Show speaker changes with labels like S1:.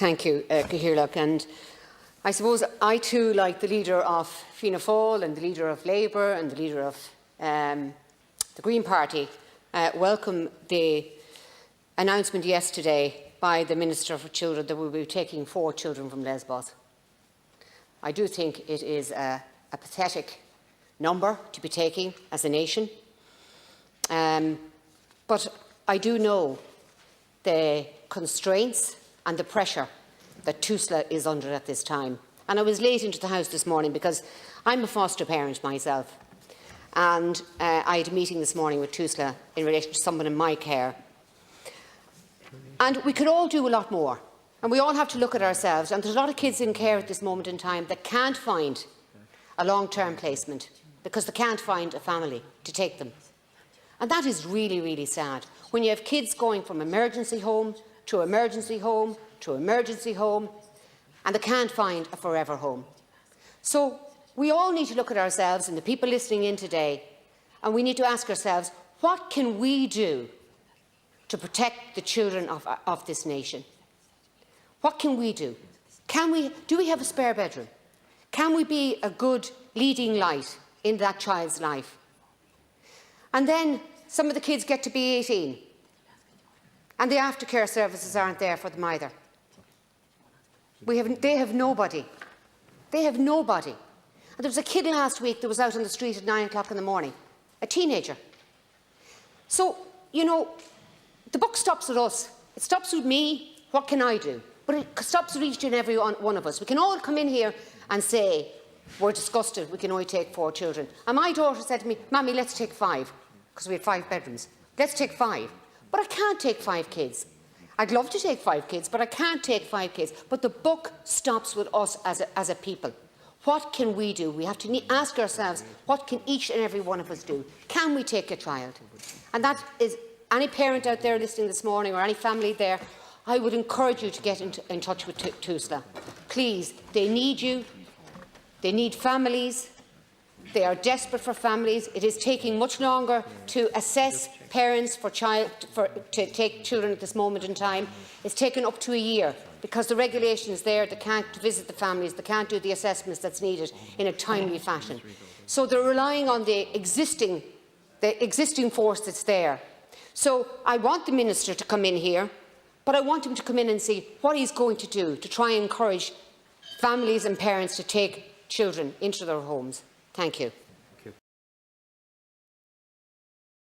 S1: Thank you, Cathaoirleach. And I suppose I too, like the leader of Fianna Fáil and the leader of Labour and the leader of the Green Party, welcome the announcement yesterday by the Minister for Children that we will be taking 4 children from Lesbos. I do think it is a pathetic number to be taking as a nation, but I do know the constraints and the pressure that Tusla is under at this time. And I was late into the House this morning because I'm a foster parent myself, and I had a meeting this morning with Tusla in relation to someone in my care. And we could all do a lot more, and we all have to look at ourselves. And there's a lot of kids in care at this moment in time that can't find a long-term placement because they can't find a family to take them. And that is really, really sad. When you have kids going from emergency home to emergency home to emergency home, and they can't find a forever home. So we all need to look at ourselves and the people listening in today, and we need to ask ourselves, what can we do to protect the children of this nation? What can we do? Do we have a spare bedroom? Can we be a good leading light in that child's life? And then some of the kids get to be 18, and the aftercare services aren't there for them either. They have nobody. They have nobody. And there was a kid last week that was out on the street at 9 o'clock in the morning, a teenager. So, you know, the buck stops with us. It stops with me. What can I do? But it stops with each and every one of us. We can all come in here and say, we're disgusted, we can only take 4 children. And my daughter said to me, Mammy, let's take 5, because we had 5 bedrooms. Let's take 5. But I can't take 5 kids. I'd love to take 5 kids, but I can't take 5 kids. But the buck stops with us as a people. What can we do? We have to ask ourselves, what can each and every one of us do? Can we take a child? And that is, any parent out there listening this morning or any family there, I would encourage you to get in touch with Tusla. Please, they need you. They need families. They are desperate for families. It is taking much longer to assess parents to take children at this moment in time. It's taken up to a year because the regulation is there. They can't visit the families. They can't do the assessments that's needed in a timely fashion. So they're relying on the existing force that's there. So I want the Minister to come in here, but I want him to come in and see what he's going to do to try and encourage families and parents to take children into their homes. Thank you.